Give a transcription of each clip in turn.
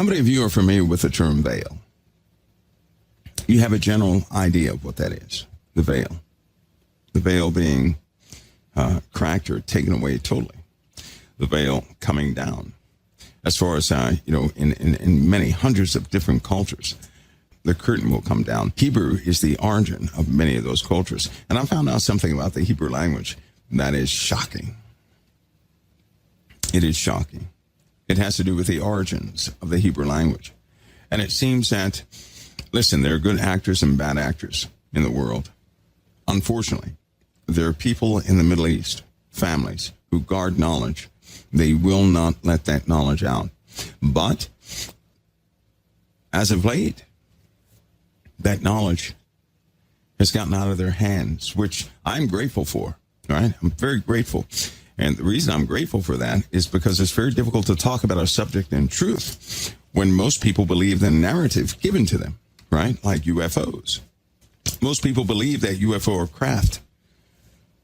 How many of you are familiar with the term veil? You have a general idea of what that is, the veil. The veil being cracked or taken away totally. The veil coming down. As far as, in many hundreds of different cultures, the curtain will come down. Hebrew is the origin of many of those cultures. And I found out something about the Hebrew language that is shocking. It is shocking. It has to do with the origins of the Hebrew language. And it seems that, listen, there are good actors and bad actors in the world. Unfortunately, there are people in the Middle East, families, who guard knowledge. They will not let that knowledge out. But as of late, that knowledge has gotten out of their hands, which I'm grateful for, right? I'm very grateful. And the reason I'm grateful for that is because it's very difficult to talk about a subject in truth when most people believe the narrative given to them, right? Like UFOs. Most people believe that UFO are craft.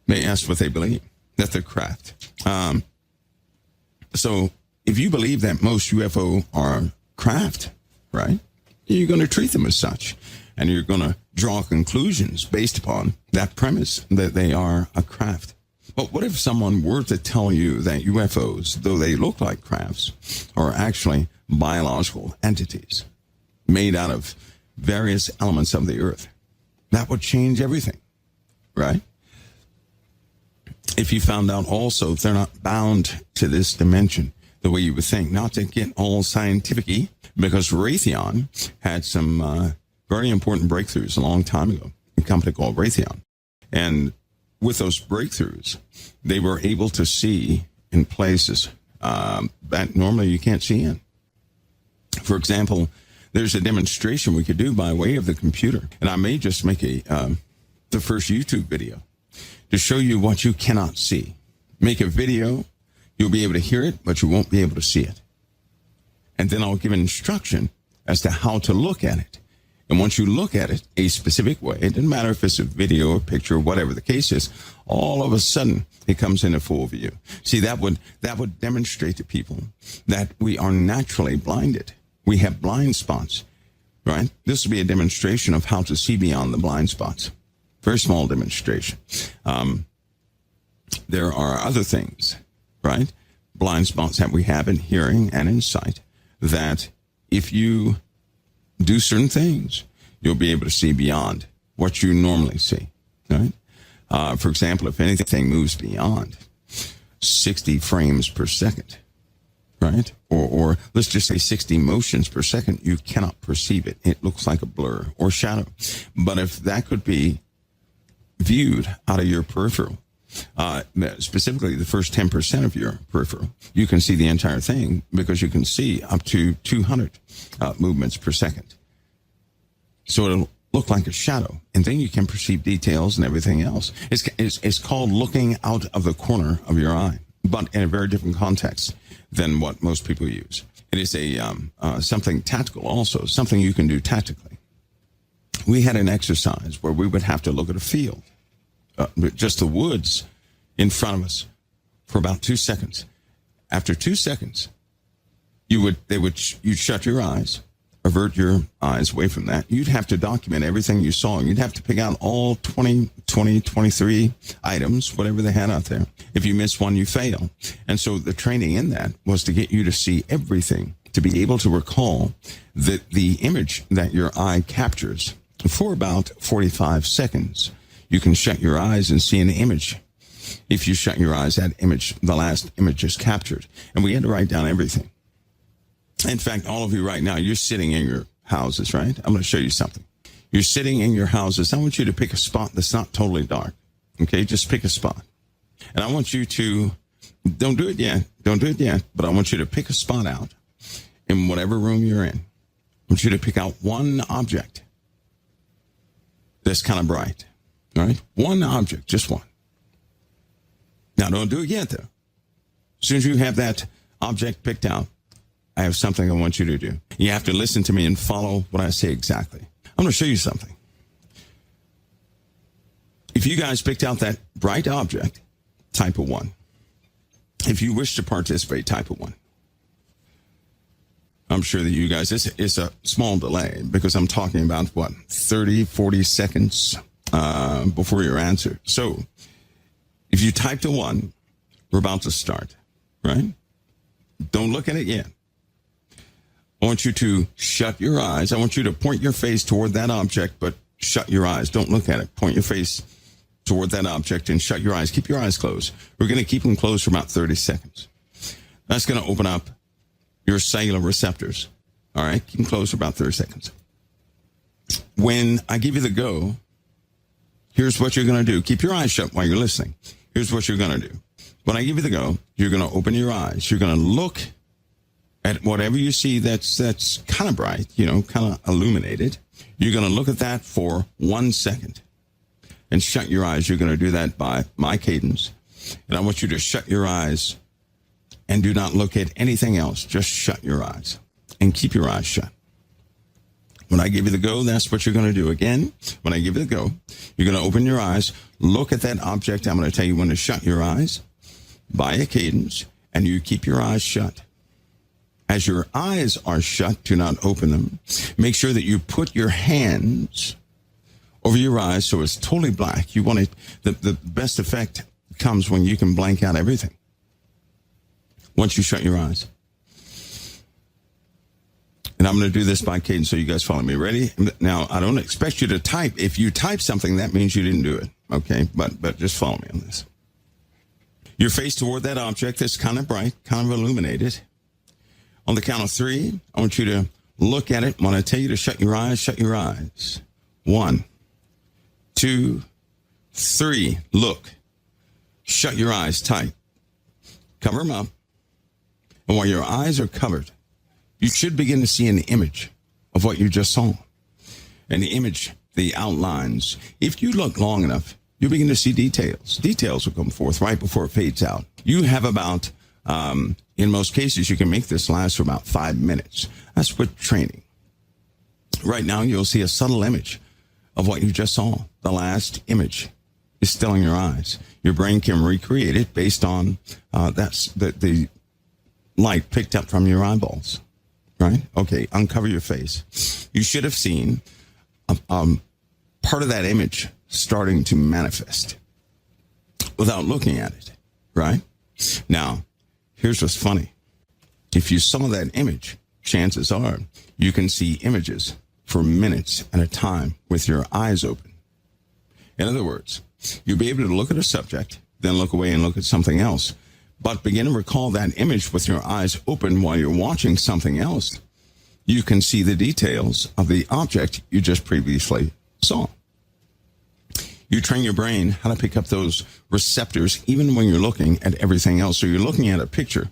They ask what they believe, that they're craft. So if you believe that most UFO are craft, right, you're going to treat them as such. And you're going to draw conclusions based upon that premise that they are a craft. But what if someone were to tell you that UFOs, though they look like crafts, are actually biological entities made out of various elements of the earth? That would change everything, right? If you found out also they're not bound to this dimension the way you would think, not to get all scientific-y, because Raytheon had some very important breakthroughs a long time ago, a company called Raytheon. And with those breakthroughs, they were able to see in places that normally you can't see in. For example, there's a demonstration we could do by way of the computer. And I may just make the first YouTube video to show you what you cannot see. Make a video, you'll be able to hear it, but you won't be able to see it. And then I'll give an instruction as to how to look at it. And once you look at it a specific way, it doesn't matter if it's a video or picture or whatever the case is, all of a sudden it comes into full view. See, that would demonstrate to people that we are naturally blinded. We have blind spots, right? This will be a demonstration of how to see beyond the blind spots. Very small demonstration. There are other things, right? Blind spots that we have in hearing and in sight that if you do certain things, you'll be able to see beyond what you normally see, right? For example, if anything moves beyond 60 frames per second, right? Or let's just say 60 motions per second, you cannot perceive it. It looks like a blur or shadow. But if that could be viewed out of your peripheral, specifically the first 10% of your peripheral, you can see the entire thing because you can see up to 200 movements per second. So it'll look like a shadow, and then you can perceive details and everything else. It's called looking out of the corner of your eye, but in a very different context than what most people use. It is something tactical also, something you can do tactically. We had an exercise where we would have to look at a field, just the woods in front of us for about 2 seconds. After 2 seconds, you'd shut your eyes, avert your eyes away from that. You'd have to document everything you saw. You'd have to pick out all 23 items, whatever they had out there. If you miss one, you fail. And so the training in that was to get you to see everything, to be able to recall the image that your eye captures for about 45 seconds. You can shut your eyes and see an image. If you shut your eyes, that image, the last image is captured. And we had to write down everything. In fact, all of you right now, you're sitting in your houses, right? I'm going to show you something. You're sitting in your houses. I want you to pick a spot that's not totally dark. Okay, just pick a spot. And I want you to, don't do it yet, but I want you to pick a spot out in whatever room you're in. I want you to pick out one object that's kind of bright. All right? One object, just one. Now, don't do it yet, though. As soon as you have that object picked out, I have something I want you to do. You have to listen to me and follow what I say exactly. I'm going to show you something. If you guys picked out that bright object, type a 1. If you wish to participate, type a 1. All I'm sure that you guys, it's a small delay because I'm talking about, 30, 40 seconds before your answer. So if you typed a 1, we're about to start, right? Don't look at it yet. I want you to shut your eyes. I want you to point your face toward that object, but shut your eyes. Don't look at it. Point your face toward that object and shut your eyes. Keep your eyes closed. We're going to keep them closed for about 30 seconds. That's going to open up your cellular receptors. All right? Keep them closed for about 30 seconds. When I give you the go, here's what you're going to do. Keep your eyes shut while you're listening. Here's what you're going to do. When I give you the go, you're going to open your eyes. You're going to look at whatever you see that's kind of bright, kind of illuminated. You're going to look at that for 1 second and shut your eyes. You're going to do that by my cadence. And I want you to shut your eyes and do not look at anything else. Just shut your eyes and keep your eyes shut. When I give you the go, that's what you're going to do. Again, when I give you the go, you're going to open your eyes, look at that object. I'm going to tell you when to shut your eyes by a cadence, and you keep your eyes shut. As your eyes are shut, do not open them. Make sure that you put your hands over your eyes so it's totally black. You want it, the best effect comes when you can blank out everything. Once you shut your eyes. And I'm going to do this by cadence so you guys follow me. Ready? Now, I don't expect you to type. If you type something, that means you didn't do it. Okay? But just follow me on this. Your face toward that object that's kind of bright, kind of illuminated. On the count of 3, I want you to look at it. When I tell you to shut your eyes, shut your eyes. 1, 2, 3. Look. Shut your eyes tight. Cover them up. And while your eyes are covered, you should begin to see an image of what you just saw. An image, the outlines. If you look long enough, you'll begin to see details. Details will come forth right before it fades out. You have about... in most cases, you can make this last for about 5 minutes. That's with training. Right now, you'll see a subtle image of what you just saw. The last image is still in your eyes. Your brain can recreate it based on the light picked up from your eyeballs. Right? Okay, uncover your face. You should have seen part of that image starting to manifest without looking at it. Right? Now, here's what's funny. If you saw that image, chances are you can see images for minutes at a time with your eyes open. In other words, you'll be able to look at a subject, then look away and look at something else, but begin to recall that image with your eyes open while you're watching something else. You can see the details of the object you just previously saw. You train your brain how to pick up those receptors even when you're looking at everything else. So you're looking at a picture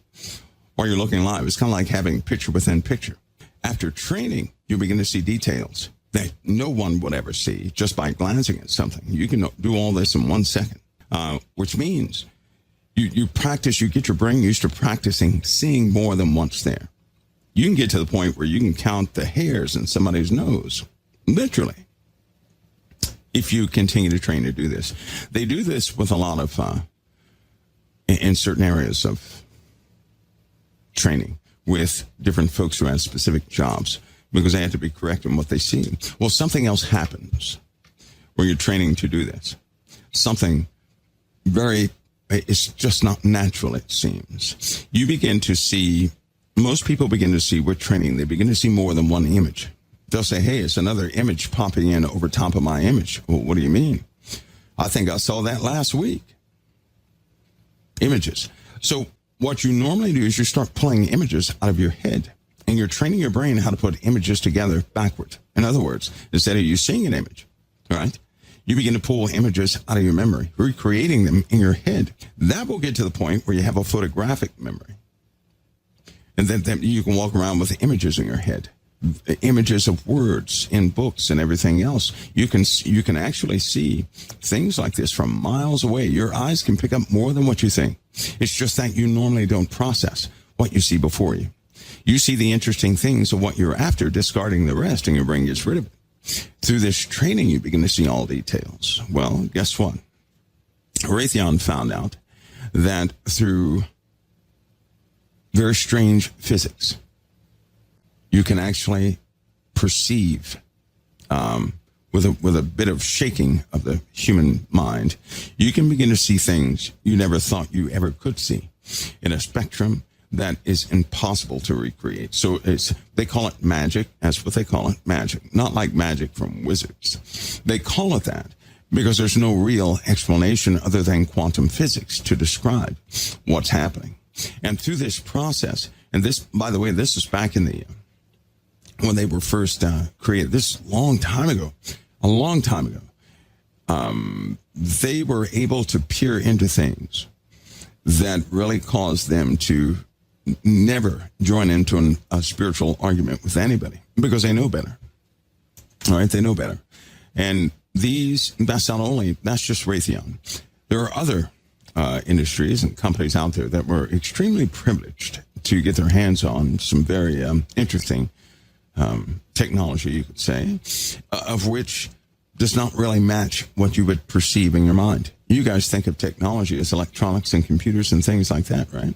or you're looking live. It's kind of like having picture within picture. After training, you begin to see details that no one would ever see just by glancing at something. You can do all this in 1 second, which means you practice, you get your brain used to practicing seeing more than what's there. You can get to the point where you can count the hairs in somebody's nose, literally. If you continue to train to do this. They do this with a lot of, in certain areas of training with different folks who have specific jobs because they have to be correct in what they see. Well, something else happens when you're training to do this. Something it's just not natural, it seems. You begin to see, most people begin to see with training, they begin to see more than one image. They'll say, hey, it's another image popping in over top of my image. Well, what do you mean? I think I saw that last week. Images. So what you normally do is you start pulling images out of your head, and you're training your brain how to put images together backward. In other words, instead of you seeing an image, right, you begin to pull images out of your memory, recreating them in your head. That will get to the point where you have a photographic memory. And then you can walk around with images in your head. Images of words in books and everything else. You can actually see things like this from miles away. Your eyes can pick up more than what you think. It's just that you normally don't process what you see before you. You see the interesting things of what you're after, discarding the rest, and your brain gets rid of it. Through this training, you begin to see all details. Well, guess what? Raytheon found out that through very strange physics, you can actually perceive, with a bit of shaking of the human mind, you can begin to see things you never thought you ever could see in a spectrum that is impossible to recreate. So they call it magic. That's what they call it, magic. Not like magic from wizards. They call it that because there's no real explanation other than quantum physics to describe what's happening. And through this process, and this, by the way, this is back in the, when they were first created, this a long time ago, they were able to peer into things that really caused them to never join into a spiritual argument with anybody because they know better. All right, they know better. And that's just Raytheon. There are other industries and companies out there that were extremely privileged to get their hands on some very interesting technology, you could say, of which does not really match what you would perceive in your mind. You guys think of technology as electronics and computers and things like that, right?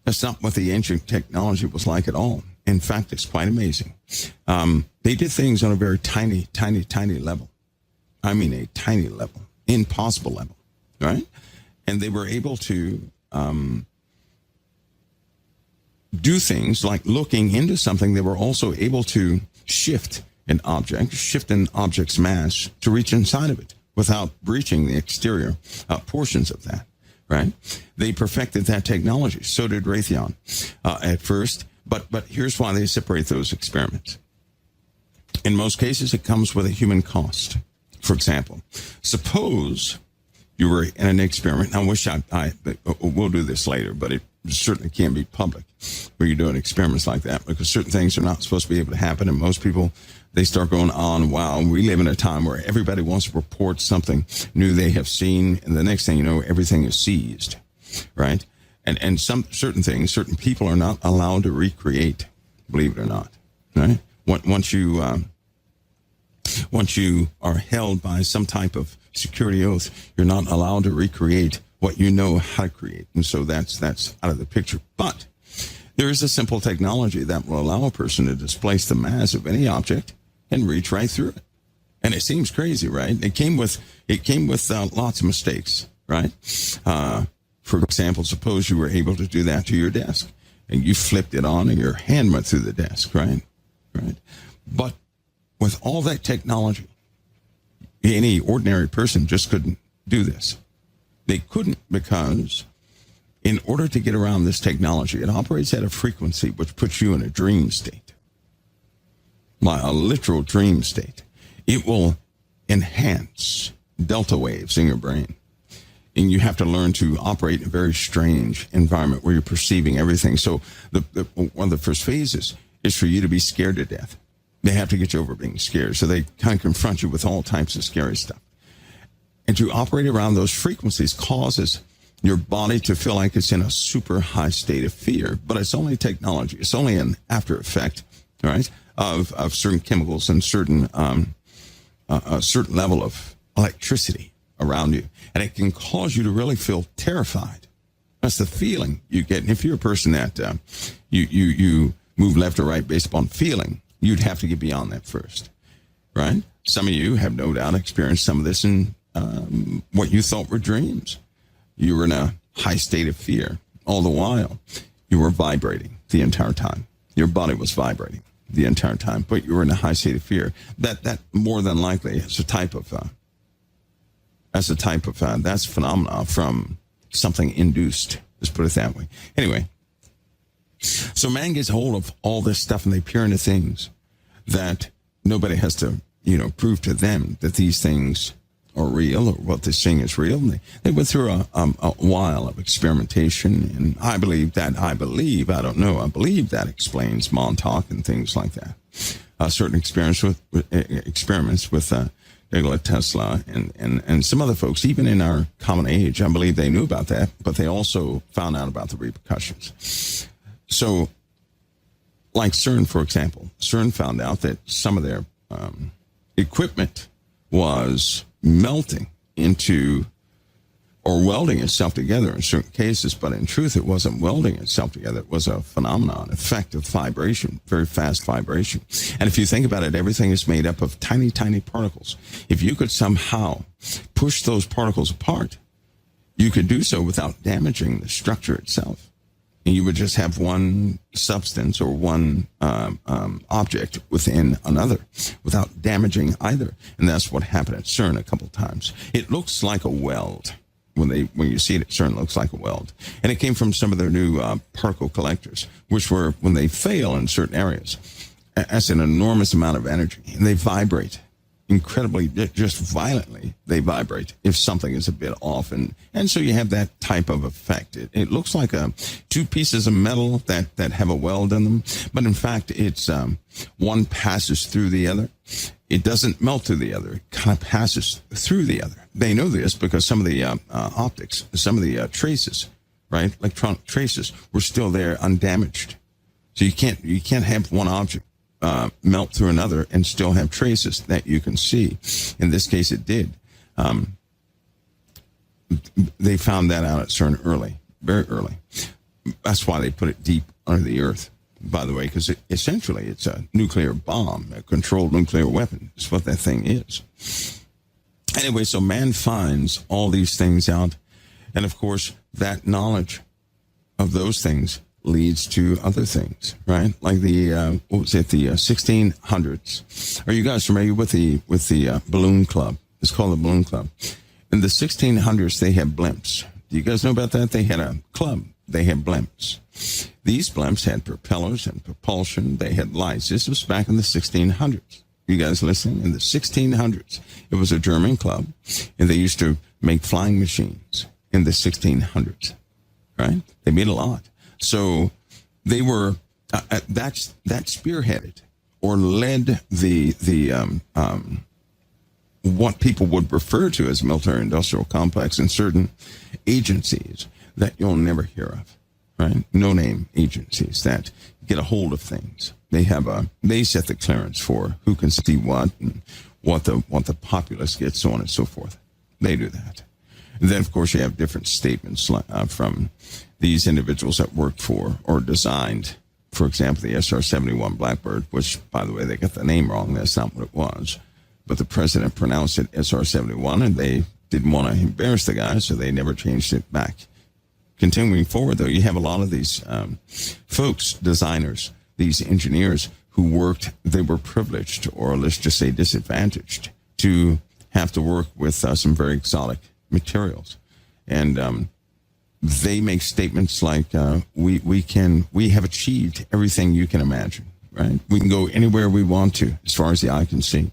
That's not what the ancient technology was like at all. In fact, it's quite amazing. They did things on a very tiny, tiny, tiny level. I mean, a tiny level, impossible level, right? And they were able to do things like looking into something. They were also able to shift an object's mass to reach inside of it without breaching the exterior portions of that, right? They perfected that technology. So did Raytheon at first. But here's why they separate those experiments. In most cases, it comes with a human cost. For example, suppose you were in an experiment. I wish we'll do this later, but it certainly can't be public where you're doing experiments like that because certain things are not supposed to be able to happen. And most people, they start going on, wow, we live in a time where everybody wants to report something new they have seen. And the next thing you know, everything is seized, right? And certain people are not allowed to recreate, believe it or not, right? Once you are held by some type of security oath, you're not allowed to recreate what you know how to create. And so that's out of the picture. But there is a simple technology that will allow a person to displace the mass of any object and reach right through it. And it seems crazy, right? It came with lots of mistakes, right? For example, suppose you were able to do that to your desk and you flipped it on and your hand went through the desk, right? Right. But with all that technology, any ordinary person just couldn't do this. They couldn't because in order to get around this technology, it operates at a frequency which puts you in a dream state, like a literal dream state. It will enhance delta waves in your brain. And you have to learn to operate in a very strange environment where you're perceiving everything. So one of the first phases is for you to be scared to death. They have to get you over being scared. So they kind of confront you with all types of scary stuff. And to operate around those frequencies causes your body to feel like it's in a super high state of fear. But it's only technology. It's only an after effect, right, of certain chemicals and a certain level of electricity around you. And it can cause you to really feel terrified. That's the feeling you get. And if you're a person that you move left or right based upon feeling, you'd have to get beyond that first, right? Some of you have no doubt experienced some of this in what you thought were dreams. You were in a high state of fear. All the while, you were vibrating the entire time. Your body was vibrating the entire time, but you were in a high state of fear. That more than likely is a type of that's phenomena from something induced. Let's put it that way. Anyway, so man gets hold of all this stuff and they peer into things that nobody has to, prove to them that these things are real or what this thing is real. And they went through a while of experimentation, and I believe that explains Montauk and things like that. Certain experiments with Nikola Tesla and some other folks, even in our common age, I believe they knew about that, but they also found out about the repercussions. So, like CERN, for example, CERN found out that some of their equipment was melting into or welding itself together in certain cases, but in truth, it wasn't welding itself together. It was a phenomenon, effect of vibration, very fast vibration. And if you think about it, everything is made up of tiny, tiny particles. If you could somehow push those particles apart, you could do so without damaging the structure itself. And you would just have one substance or one object within another without damaging either. And that's what happened at CERN a couple times. It looks like a weld. When you see it at CERN, it looks like a weld. And it came from some of their new particle collectors, which were, when they fail in certain areas, that's an enormous amount of energy. And they vibrate incredibly, just violently. They vibrate if something is a bit off. And so you have that type of effect. It looks like two pieces of metal that have a weld in them. But in fact, it's one passes through the other. It doesn't melt to the other. It kind of passes through the other. They know this because some of the optics, some of the traces, right, electronic traces, were still there undamaged. So you can't have one object melt through another and still have traces that you can see. In this case, it did. They found that out at CERN early, very early. That's why they put it deep under the earth, by the way, because essentially it's a nuclear bomb, a controlled nuclear weapon. It's what that thing is. Anyway, so man finds all these things out. And of course, that knowledge of those things leads to other things, right? Like the 1600s. Are you guys familiar with the balloon club? It's called the balloon club. In the 1600s, they had blimps. Do you guys know about that? They had a club. They had blimps. These blimps had propellers and propulsion. They had lights. This was back in the 1600s. You guys listening? In the 1600s, it was a German club, and they used to make flying machines in the 1600s, right? They made a lot. So they were that spearheaded or led the what people would refer to as military-industrial complex in certain agencies that you'll never hear of, right? No-name agencies that get a hold of things. They set the clearance for who can see what and what the populace gets, so on and so forth. They do that. And then, of course, you have different statements from these individuals that worked for or designed, for example, the SR-71 Blackbird, which, by the way, they got the name wrong. That's not what it was. But the president pronounced it SR-71, and they didn't want to embarrass the guy, so they never changed it back. Continuing forward, though, you have a lot of these folks, designers, these engineers who worked, they were privileged, or let's just say disadvantaged, to have to work with some very exotic materials. And they make statements like, we have achieved everything you can imagine, right? We can go anywhere we want to, as far as the eye can see.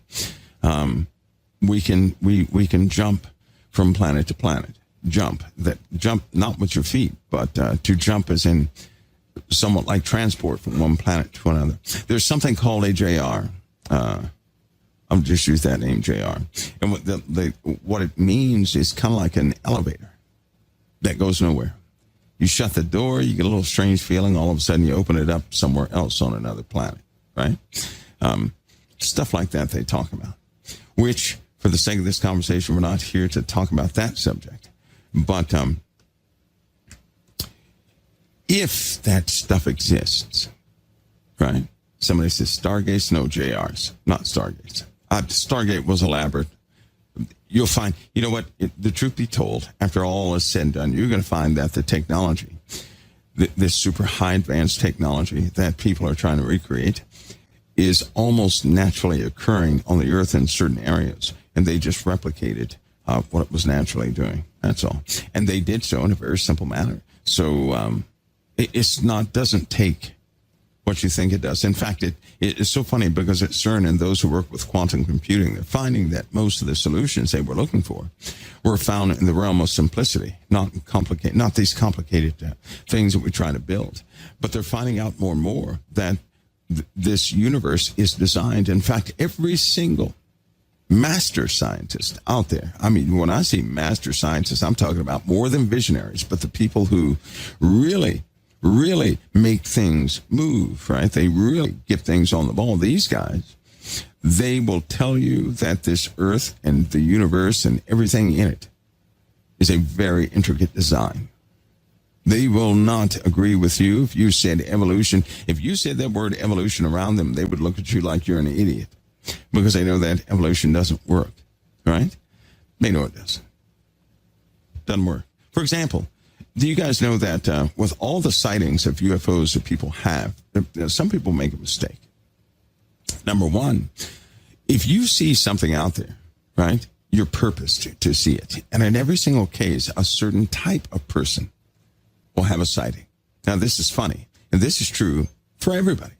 We can jump from planet to planet. Jump not with your feet, but to jump as in somewhat like transport from one planet to another. There's something called a JR. I'll just use that name, JR. And what it means is kind of like an elevator that goes nowhere. You shut the door, you get a little strange feeling. All of a sudden, you open it up somewhere else on another planet, right? Stuff like that they talk about, which, for the sake of this conversation, we're not here to talk about that subject. But if that stuff exists, right? Somebody says Stargates, no JRs, not Stargates. Stargate was elaborate. You'll find, you know what, the truth be told, after all is said and done, you're going to find that the technology, this super high advanced technology that people are trying to recreate is almost naturally occurring on the earth in certain areas. And they just replicated what it was naturally doing. That's all. And they did so in a very simple manner. So doesn't take what you think it does. In fact, it's so funny because at CERN and those who work with quantum computing, they're finding that most of the solutions they were looking for were found in the realm of simplicity, not these complicated things that we try to build. But they're finding out more and more that this universe is designed. In fact, every single master scientist out there, I mean, when I say master scientists, I'm talking about more than visionaries, but the people who really make things move, right? They really get things on the ball. These guys, they will tell you that this earth and the universe and everything in it is a very intricate design. They will not agree with you if you said evolution. If you said that word evolution around them, they would look at you like you're an idiot because they know that evolution doesn't work, right? They know it doesn't. Doesn't work. For example, do you guys know that with all the sightings of UFOs that people have, some people make a mistake. Number one, if you see something out there, right, you're purposed to see it. And in every single case, a certain type of person will have a sighting. Now, this is funny, and this is true for everybody.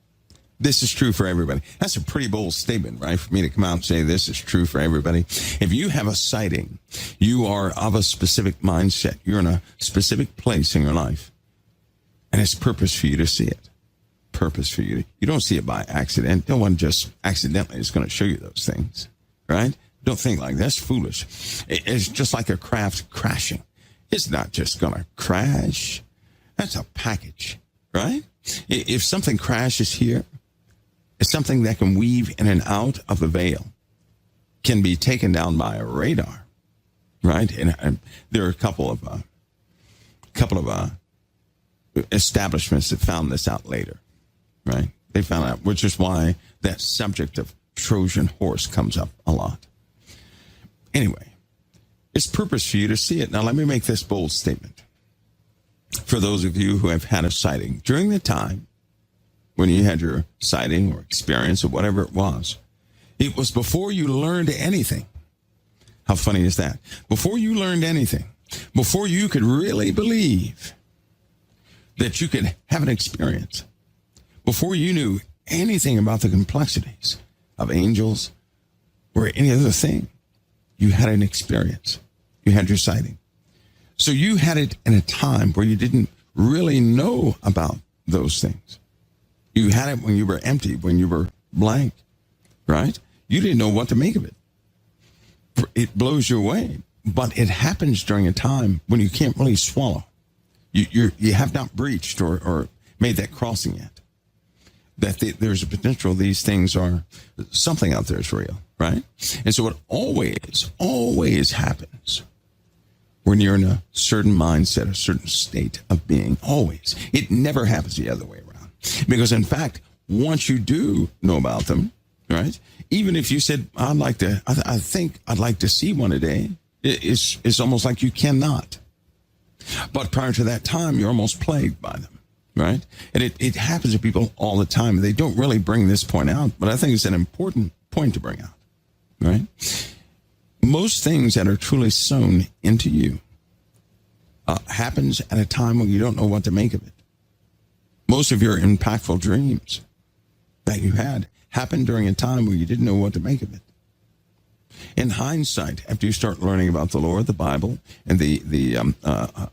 This is true for everybody. That's a pretty bold statement, right, for me to come out and say this is true for everybody. If you have a sighting, you are of a specific mindset. You're in a specific place in your life, and it's purpose for you to see it. Purpose for you. You don't see it by accident. No one just accidentally is going to show you those things, right? Don't think like that's foolish. It's just like a craft crashing. It's not just going to crash. That's a package, right? If something crashes here, it's something that can weave in and out of the veil, can be taken down by a radar, right? And there are a couple of establishments that found this out later, right? They found out, which is why that subject of Trojan horse comes up a lot. Anyway, it's purpose for you to see it. Now, let me make this bold statement. For those of you who have had a sighting, during the time when you had your sighting or experience or whatever it was before you learned anything. How funny is that? Before you learned anything, before you could really believe that you could have an experience, before you knew anything about the complexities of angels or any other thing, you had an experience. You had your sighting. So you had it in a time where you didn't really know about those things. You had it when you were empty, when you were blank, right? You didn't know what to make of it. It blows you away, but it happens during a time when you can't really swallow. You have not breached or made that crossing yet. That there's a potential these things are, something out there is real, right? And so it always happens when you're in a certain mindset, a certain state of being, always. It never happens the other way around. Because in fact, once you do know about them, right? Even if you said, I think I'd like to see one today, it's almost like you cannot. But prior to that time, you're almost plagued by them, right? And it happens to people all the time. They don't really bring this point out, but I think it's an important point to bring out, right? Most things that are truly sown into you happens at a time when you don't know what to make of it. Most of your impactful dreams that you had happened during a time where you didn't know what to make of it. In hindsight, after you start learning about the Lord, the Bible, and the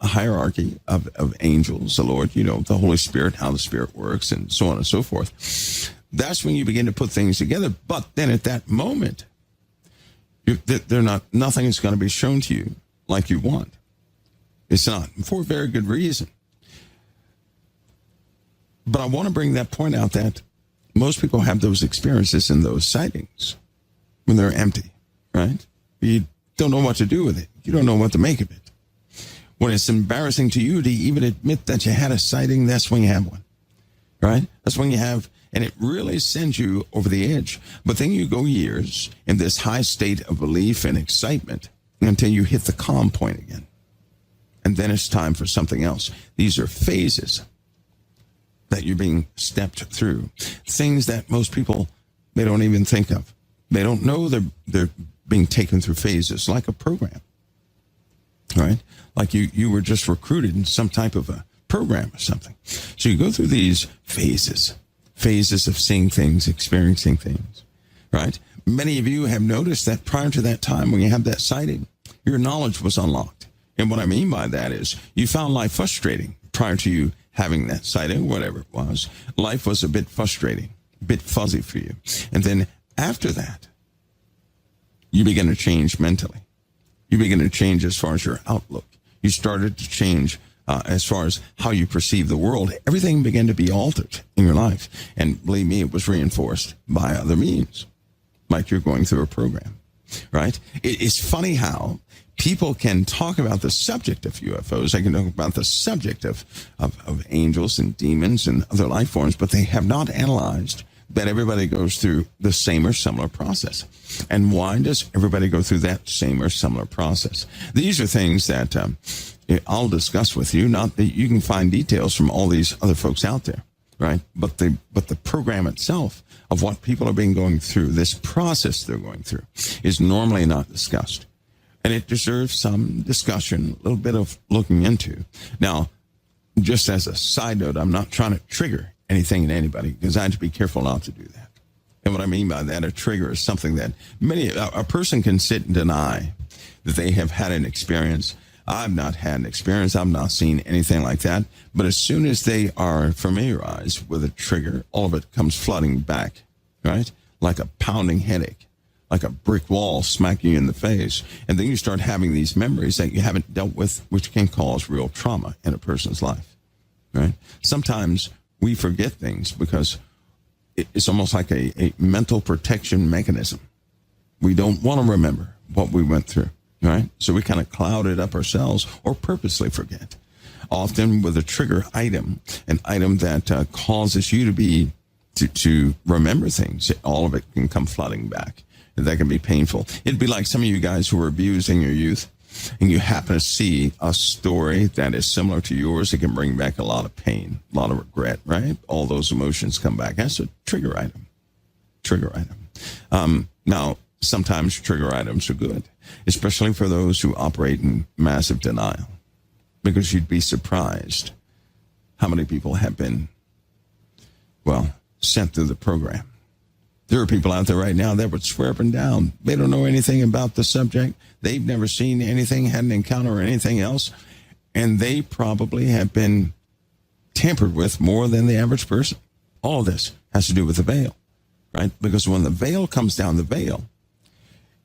hierarchy of angels, the Lord, the Holy Spirit, how the Spirit works, and so on and so forth, that's when you begin to put things together. But then at that moment, nothing is going to be shown to you like you want. It's not, for a very good reason. But I want to bring that point out that most people have those experiences and those sightings when they're empty, right? You don't know what to do with it. You don't know what to make of it. When it's embarrassing to you to even admit that you had a sighting, that's when you have one, right? That's when you have, and it really sends you over the edge. But then you go years in this high state of belief and excitement until you hit the calm point again. And then it's time for something else. These are phases that you're being stepped through. Things that most people, they don't even think of. They don't know they're being taken through phases, like a program, right? Like you were just recruited in some type of a program or something. So you go through these phases of seeing things, experiencing things, right? Many of you have noticed that prior to that time when you have that sighting, your knowledge was unlocked. And what I mean by that is you found life frustrating prior to you having that sighting, whatever it was. Life was a bit frustrating, a bit fuzzy for you. And then after that, you begin to change mentally. You begin to change as far as your outlook. You started to change as far as how you perceive the world. Everything began to be altered in your life. And believe me, it was reinforced by other means, like you're going through a program, right? It's funny how people can talk about the subject of UFOs. They can talk about the subject of angels and demons and other life forms, but they have not analyzed that everybody goes through the same or similar process. And why does everybody go through that same or similar process? These are things that I'll discuss with you. Not that you can find details from all these other folks out there, right? But the program itself of what people are going through, this process they're going through, is normally not discussed. And it deserves some discussion, a little bit of looking into. Now, just as a side note, I'm not trying to trigger anything in anybody, because I have to be careful not to do that. And what I mean by that, a trigger is something that a person can sit and deny that they have had an experience. I've not had an experience. I've not seen anything like that. But as soon as they are familiarized with a trigger, all of it comes flooding back, right? Like a pounding headache, like a brick wall smacking you in the face. And then you start having these memories that you haven't dealt with, which can cause real trauma in a person's life, right? Sometimes we forget things because it's almost like a mental protection mechanism. We don't want to remember what we went through, right? So we kind of cloud it up ourselves or purposely forget. Often with a trigger item, an item that causes you to remember things, all of it can come flooding back. And that can be painful. It'd be like some of you guys who were abused in your youth, and you happen to see a story that is similar to yours. It can bring back a lot of pain, a lot of regret, right? All those emotions come back. That's a trigger item. Trigger item. Now, sometimes trigger items are good, especially for those who operate in massive denial, because you'd be surprised how many people have been, sent through the program. There are people out there right now that would swear up and down they don't know anything about the subject. They've never seen anything, had an encounter or anything else, and they probably have been tampered with more than the average person. All this has to do with the veil, right? Because when the veil comes down, the veil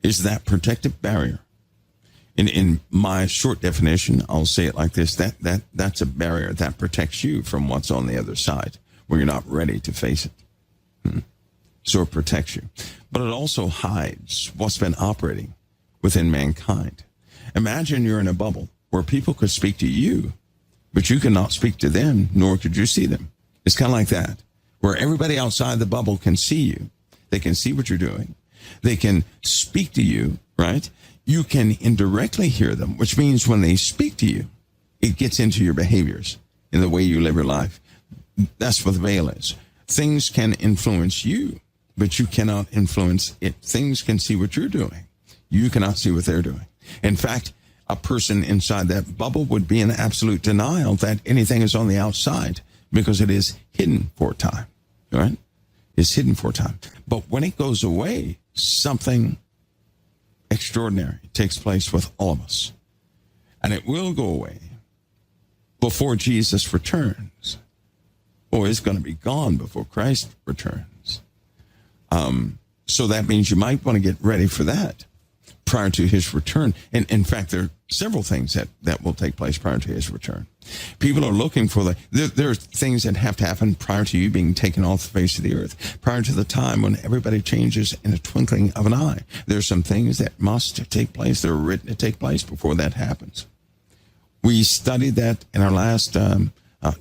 is that protective barrier. In my short definition, I'll say it like this: that's a barrier that protects you from what's on the other side when you're not ready to face it. So it protects you. But it also hides what's been operating within mankind. Imagine you're in a bubble where people could speak to you, but you cannot speak to them, nor could you see them. It's kind of like that, where everybody outside the bubble can see you. They can see what you're doing. They can speak to you, right? You can indirectly hear them, which means when they speak to you, it gets into your behaviors, in the way you live your life. That's what the veil is. Things can influence you, but you cannot influence it. Things can see what you're doing. You cannot see what they're doing. In fact, a person inside that bubble would be in absolute denial that anything is on the outside, because it is hidden for a time, right? It's hidden for a time. But when it goes away, something extraordinary takes place with all of us. And it will go away before Jesus returns. Or it's going to be gone before Christ returns. So that means you might want to get ready for that prior to his return. And in fact, there are several things that will take place prior to his return. People are looking for there are things that have to happen prior to you being taken off the face of the earth, prior to the time when everybody changes in a twinkling of an eye. There are some things that must take place. They're written to take place before that happens. We studied that in our last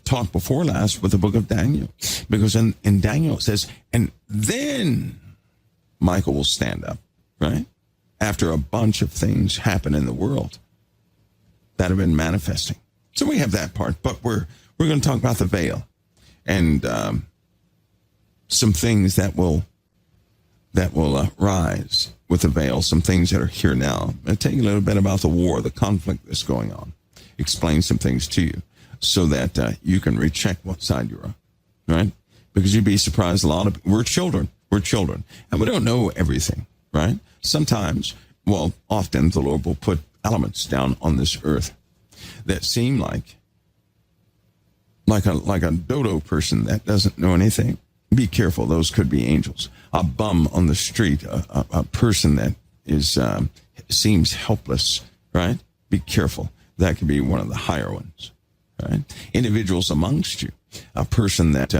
talk before last with the book of Daniel, because in Daniel it says, and then Michael will stand up, right? After a bunch of things happen in the world that have been manifesting. So we have that part, but we're going to talk about the veil and some things that will rise with the veil, some things that are here now. I'll tell you a little bit about the war, the conflict that's going on, explain some things to you so that you can recheck what side you're on, right? Because you'd be surprised, we're children, and we don't know everything, right? Sometimes, often the Lord will put elements down on this earth that seem like a dodo person that doesn't know anything. Be careful; those could be angels. A bum on the street, a person that is seems helpless, right? Be careful; that could be one of the higher ones, right? Individuals amongst you, a person that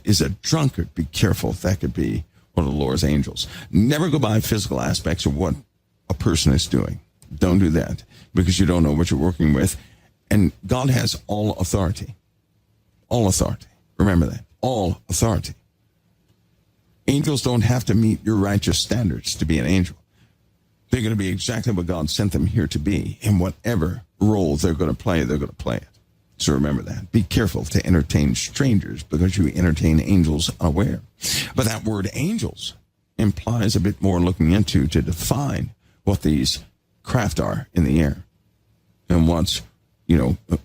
is a drunkard. Be careful; that could be one of the Lord's angels. Never go by physical aspects of what a person is doing. Don't do that because you don't know what you're working with. And God has all authority. All authority. Remember that. All authority. Angels don't have to meet your righteous standards to be an angel. They're going to be exactly what God sent them here to be. And whatever role they're going to play, they're going to play it. So remember that. Be careful to entertain strangers because you entertain angels unaware. But that word angels implies a bit more looking into to define what these craft are in the air and what's,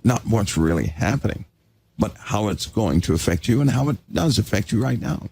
not what's really happening, but how it's going to affect you and how it does affect you right now.